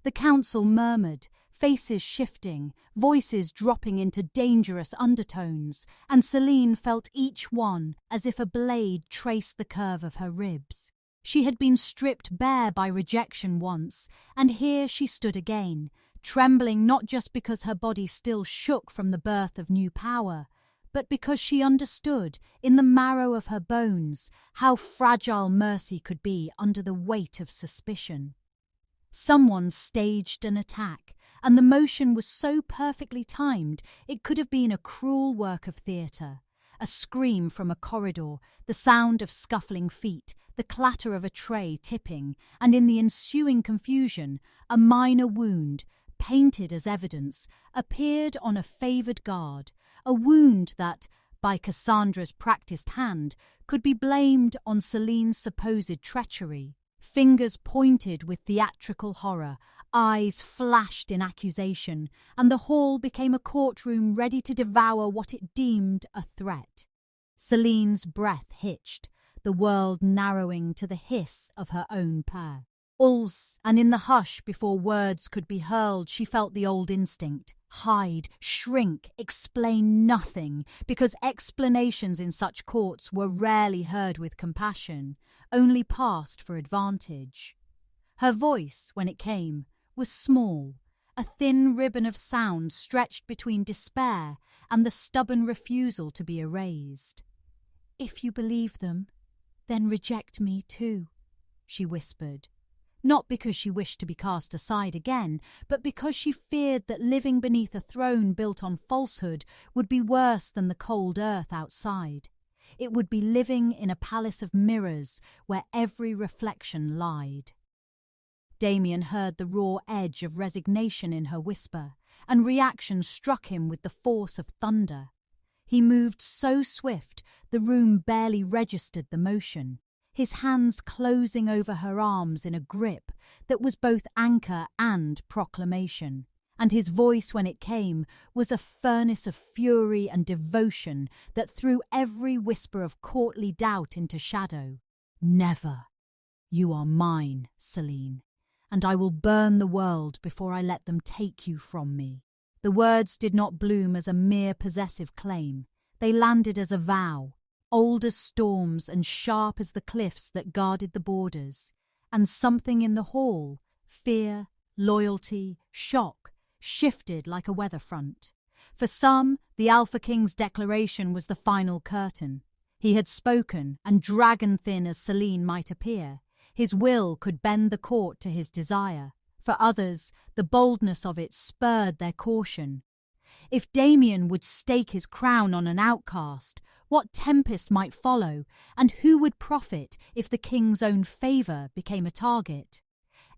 The council murmured, faces shifting, voices dropping into dangerous undertones, and Selene felt each one as if a blade traced the curve of her ribs. She had been stripped bare by rejection once, and here she stood again, trembling not just because her body still shook from the birth of new power, but because she understood, in the marrow of her bones, how fragile mercy could be under the weight of suspicion. Someone staged an attack, and the motion was so perfectly timed it could have been a cruel work of theatre. A scream from a corridor, the sound of scuffling feet, the clatter of a tray tipping, and in the ensuing confusion, a minor wound, painted as evidence, appeared on a favoured guard, a wound that, by Cassandra's practised hand, could be blamed on Selene's supposed treachery. Fingers pointed with theatrical horror, eyes flashed in accusation, and the hall became a courtroom ready to devour what it deemed a threat. Selene's breath hitched, the world narrowing to the hiss of her own purr. And in the hush before words could be hurled, she felt the old instinct. Hide, shrink, explain nothing, because explanations in such courts were rarely heard with compassion, only passed for advantage. Her voice, when it came, was small, a thin ribbon of sound stretched between despair and the stubborn refusal to be erased. "If you believe them, then reject me too," she whispered. Not because she wished to be cast aside again, but because she feared that living beneath a throne built on falsehood would be worse than the cold earth outside. It would be living in a palace of mirrors where every reflection lied. Damian heard the raw edge of resignation in her whisper, and reaction struck him with the force of thunder. He moved so swift, the room barely registered the motion, his hands closing over her arms in a grip that was both anchor and proclamation, and his voice, when it came, was a furnace of fury and devotion that threw every whisper of courtly doubt into shadow. "Never. You are mine, Selene, and I will burn the world before I let them take you from me." The words did not bloom as a mere possessive claim. They landed as a vow, old as storms and sharp as the cliffs that guarded the borders, and something in the hall, fear, loyalty, shock, shifted like a weather front. For some, the Alpha King's declaration was the final curtain. He had spoken, and dragon-thin as Selene might appear, his will could bend the court to his desire. For others, the boldness of it spurred their caution. If Damian would stake his crown on an outcast, what tempest might follow, and who would profit if the king's own favour became a target?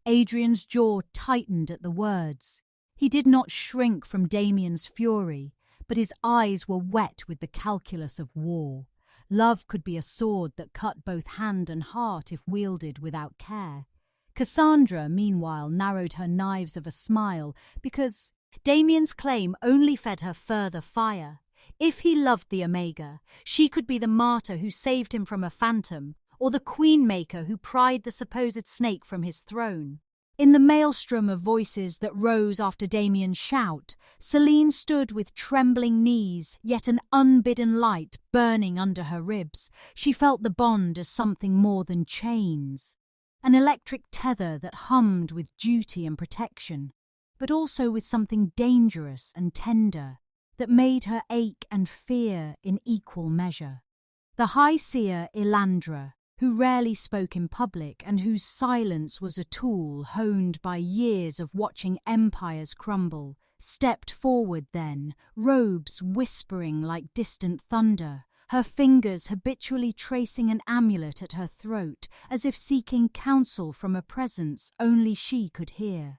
Adrian's jaw tightened at the words. He did not shrink from Damian's fury, but his eyes were wet with the calculus of war. Love could be a sword that cut both hand and heart if wielded without care. Cassandra, meanwhile, narrowed her knives of a smile because Damian's claim only fed her further fire. If he loved the Omega, she could be the martyr who saved him from a phantom, or the queen-maker who pried the supposed snake from his throne. In the maelstrom of voices that rose after Damian's shout, Selene stood with trembling knees, yet an unbidden light burning under her ribs. She felt the bond as something more than chains, an electric tether that hummed with duty and protection, but also with something dangerous and tender that made her ache and fear in equal measure. The High Seer Ilandra, who rarely spoke in public and whose silence was a tool honed by years of watching empires crumble, stepped forward then, robes whispering like distant thunder, her fingers habitually tracing an amulet at her throat, as if seeking counsel from a presence only she could hear.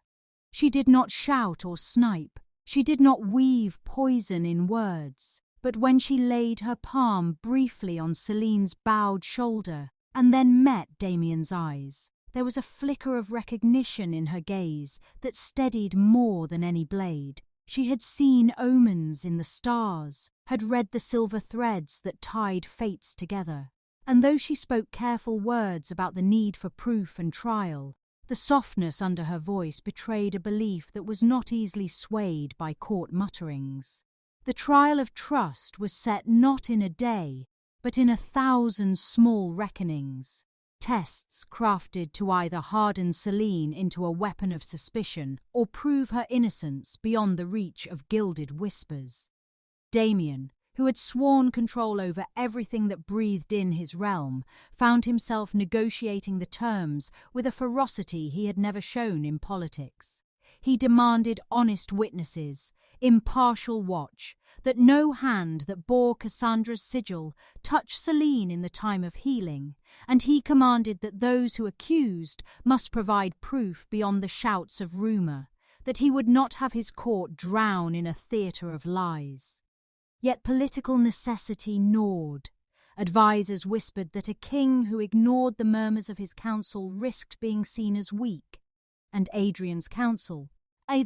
She did not shout or snipe, she did not weave poison in words, but when she laid her palm briefly on Selene's bowed shoulder, and then met Damian's eyes, there was a flicker of recognition in her gaze that steadied more than any blade. She had seen omens in the stars, had read the silver threads that tied fates together, and though she spoke careful words about the need for proof and trial, the softness under her voice betrayed a belief that was not easily swayed by court mutterings. The trial of trust was set not in a day, but in 1,000 small reckonings, tests crafted to either harden Selene into a weapon of suspicion or prove her innocence beyond the reach of gilded whispers. Damian, who had sworn control over everything that breathed in his realm, found himself negotiating the terms with a ferocity he had never shown in politics. He demanded honest witnesses, impartial watch, that no hand that bore Cassandra's sigil touch Selene in the time of healing, and he commanded that those who accused must provide proof beyond the shouts of rumour, that he would not have his court drown in a theatre of lies. Yet political necessity gnawed. Advisers whispered that a king who ignored the murmurs of his council risked being seen as weak, and Adrian's counsel,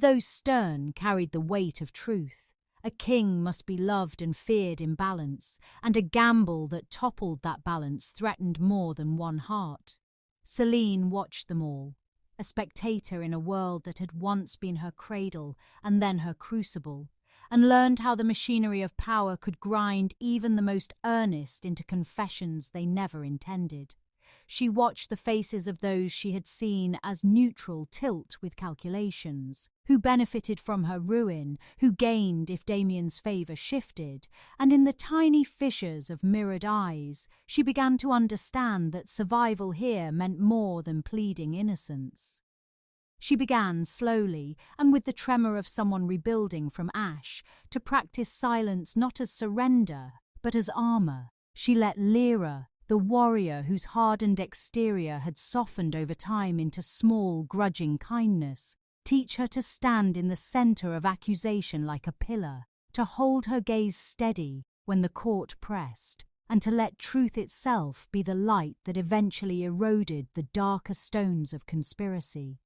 though stern, carried the weight of truth. A king must be loved and feared in balance, and a gamble that toppled that balance threatened more than one heart. Selene watched them all, a spectator in a world that had once been her cradle and then her crucible, and learned how the machinery of power could grind even the most earnest into confessions they never intended. She watched the faces of those she had seen as neutral tilt with calculations, who benefited from her ruin, who gained if Damian's favour shifted, and in the tiny fissures of mirrored eyes, she began to understand that survival here meant more than pleading innocence. She began slowly, and with the tremor of someone rebuilding from ash, to practice silence not as surrender, but as armour. She let Lyra, the warrior whose hardened exterior had softened over time into small, grudging kindness, teach her to stand in the centre of accusation like a pillar, to hold her gaze steady when the court pressed, and to let truth itself be the light that eventually eroded the darker stones of conspiracy.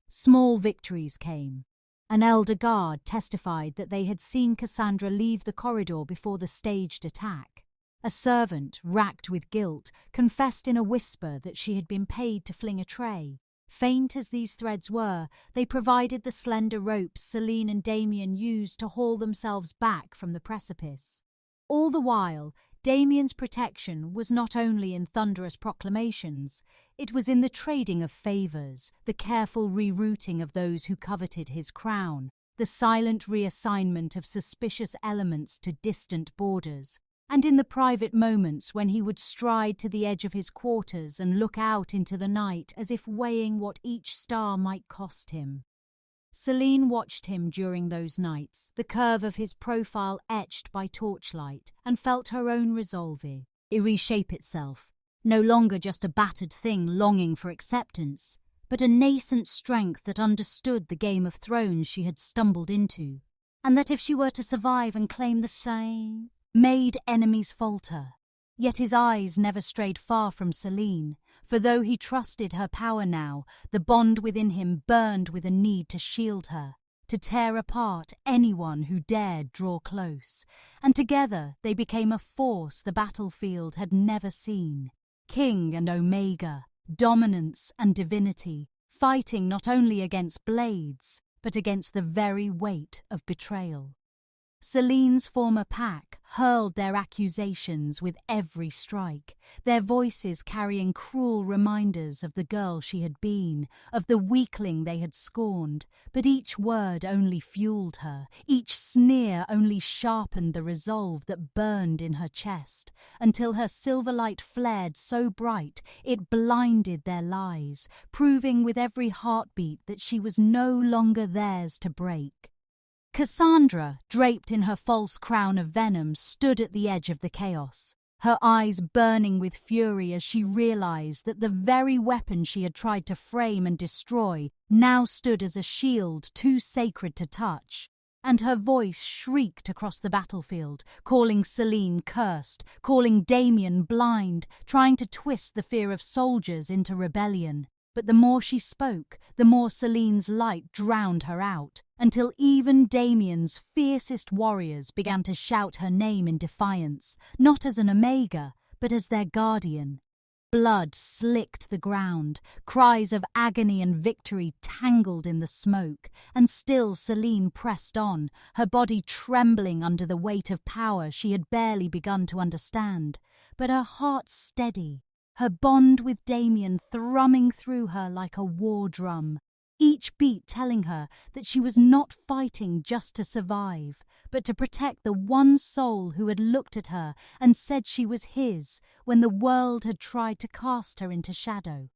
Small victories came. An elder guard testified that they had seen Cassandra leave the corridor before the staged attack. A servant, racked with guilt, confessed in a whisper that she had been paid to fling a tray. Faint as these threads were, they provided the slender ropes Selene and Damian used to haul themselves back from the precipice. All the while, Damian's protection was not only in thunderous proclamations, it was in the trading of favours, the careful rerouting of those who coveted his crown, the silent reassignment of suspicious elements to distant borders, and in the private moments when he would stride to the edge of his quarters and look out into the night as if weighing what each star might cost him. Selene watched him during those nights, the curve of his profile etched by torchlight, and felt her own resolve reshape itself, no longer just a battered thing longing for acceptance, but a nascent strength that understood the Game of Thrones she had stumbled into, and that if she were to survive and claim the same, made enemies falter. Yet his eyes never strayed far from Selene, for though he trusted her power now, the bond within him burned with a need to shield her, to tear apart anyone who dared draw close, and together they became a force the battlefield had never seen. King and Omega, dominance and divinity, fighting not only against blades, but against the very weight of betrayal. Selene's former pack hurled their accusations with every strike, their voices carrying cruel reminders of the girl she had been, of the weakling they had scorned, but each word only fueled her, each sneer only sharpened the resolve that burned in her chest, until her silver light flared so bright it blinded their lies, proving with every heartbeat that she was no longer theirs to break. Cassandra, draped in her false crown of venom, stood at the edge of the chaos, her eyes burning with fury as she realized that the very weapon she had tried to frame and destroy now stood as a shield too sacred to touch. And her voice shrieked across the battlefield, calling Selene cursed, calling Damian blind, trying to twist the fear of soldiers into rebellion. But the more she spoke, the more Selene's light drowned her out, until even Damian's fiercest warriors began to shout her name in defiance, not as an Omega, but as their guardian. Blood slicked the ground, cries of agony and victory tangled in the smoke, and still Selene pressed on, her body trembling under the weight of power she had barely begun to understand, but her heart steady, her bond with Damian thrumming through her like a war drum, each beat telling her that she was not fighting just to survive, but to protect the one soul who had looked at her and said she was his when the world had tried to cast her into shadow.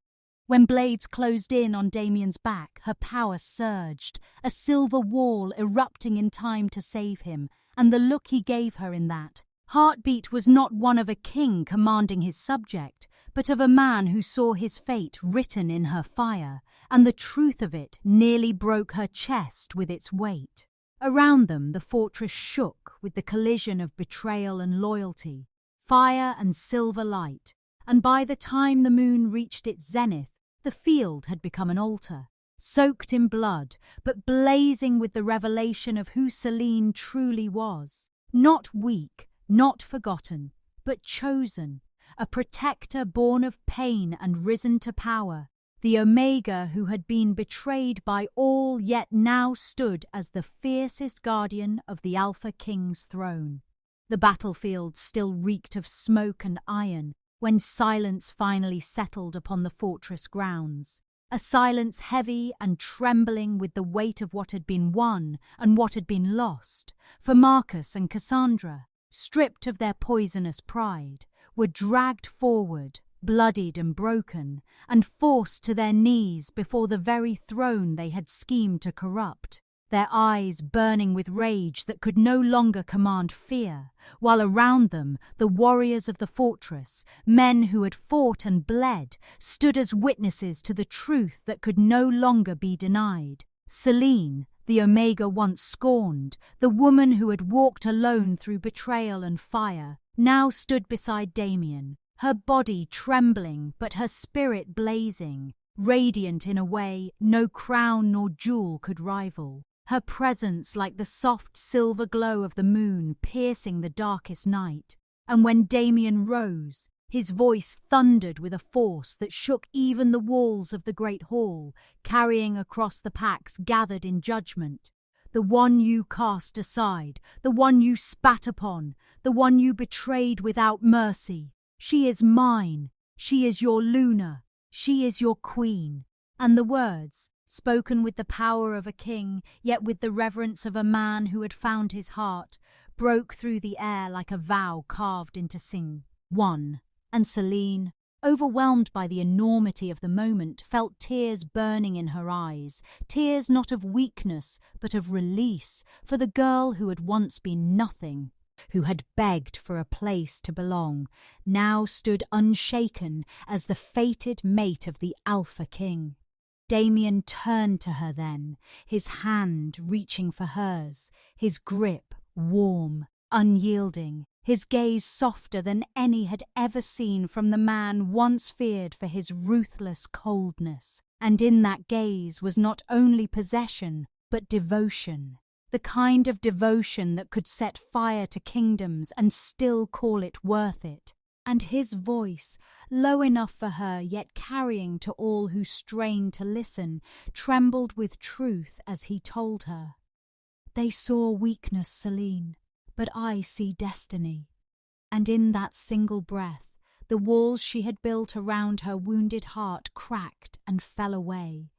When blades closed in on Damian's back, her power surged, a silver wall erupting in time to save him, and the look he gave her in that heartbeat was not one of a king commanding his subject, but of a man who saw his fate written in her fire, and the truth of it nearly broke her chest with its weight. Around them the fortress shook with the collision of betrayal and loyalty, fire and silver light, and by the time the moon reached its zenith, the field had become an altar, soaked in blood, but blazing with the revelation of who Selene truly was. Not weak, not forgotten, but chosen, a protector born of pain and risen to power, the Omega who had been betrayed by all yet now stood as the fiercest guardian of the Alpha King's throne. The battlefield still reeked of smoke and iron when silence finally settled upon the fortress grounds, a silence heavy and trembling with the weight of what had been won and what had been lost, for Marcus and Cassandra, stripped of their poisonous pride, were dragged forward, bloodied and broken, and forced to their knees before the very throne they had schemed to corrupt, their eyes burning with rage that could no longer command fear, while around them the warriors of the fortress, men who had fought and bled, stood as witnesses to the truth that could no longer be denied. Selene, the Omega once scorned, the woman who had walked alone through betrayal and fire, now stood beside Damian, her body trembling but her spirit blazing, radiant in a way no crown nor jewel could rival, her presence like the soft silver glow of the moon piercing the darkest night. And when Damian rose, his voice thundered with a force that shook even the walls of the great hall, carrying across the packs gathered in judgment. The one you cast aside, the one you spat upon, the one you betrayed without mercy. She is mine, she is your Luna, she is your queen. And the words, spoken with the power of a king, yet with the reverence of a man who had found his heart, broke through the air like a vow carved into one. And Selene, overwhelmed by the enormity of the moment, felt tears burning in her eyes, tears not of weakness, but of release, for the girl who had once been nothing, who had begged for a place to belong, now stood unshaken as the fated mate of the Alpha King. Damian turned to her then, his hand reaching for hers, his grip warm, unyielding, his gaze softer than any had ever seen from the man once feared for his ruthless coldness. And in that gaze was not only possession, but devotion, the kind of devotion that could set fire to kingdoms and still call it worth it. and his voice, low enough for her yet carrying to all who strained to listen, trembled with truth as he told her. They saw weakness, Selene, but I see destiny. And in that single breath, the walls she had built around her wounded heart cracked and fell away.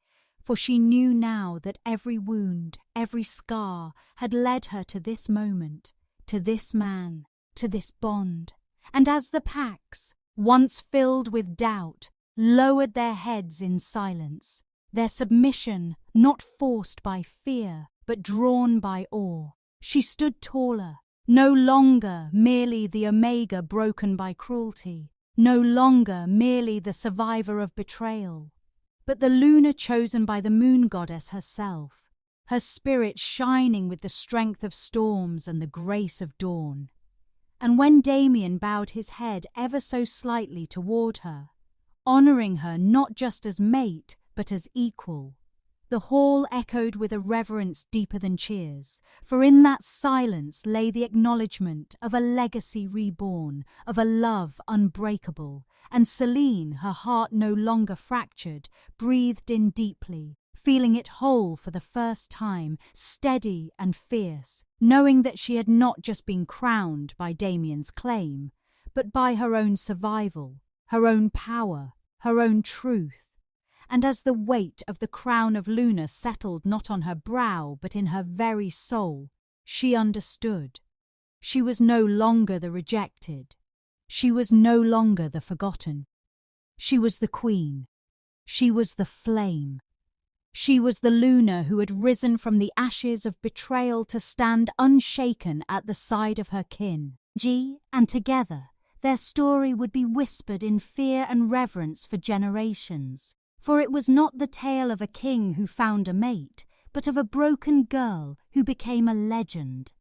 For she knew now that every wound, every scar, had led her to this moment, to this man, to this bond. And as the packs, once filled with doubt, lowered their heads in silence, their submission not forced by fear, but drawn by awe, she stood taller, no longer merely the Omega broken by cruelty, no longer merely the survivor of betrayal, but the Luna chosen by the moon goddess herself, her spirit shining with the strength of storms and the grace of dawn. And when Damian bowed his head ever so slightly toward her, honoring her not just as mate, but as equal, the hall echoed with a reverence deeper than cheers, for in that silence lay the acknowledgement of a legacy reborn, of a love unbreakable, and Selene, her heart no longer fractured, breathed in deeply, feeling it whole for the first time, steady and fierce, knowing that she had not just been crowned by Damian's claim, but by her own survival, her own power, her own truth. And as the weight of the crown of Luna settled not on her brow but in her very soul, she understood. She was no longer the rejected. She was no longer the forgotten. She was the queen. She was the flame. She was the Luna who had risen from the ashes of betrayal to stand unshaken at the side of her kin. And together, their story would be whispered in fear and reverence for generations. For it was not the tale of a king who found a mate, but of a broken girl who became a legend.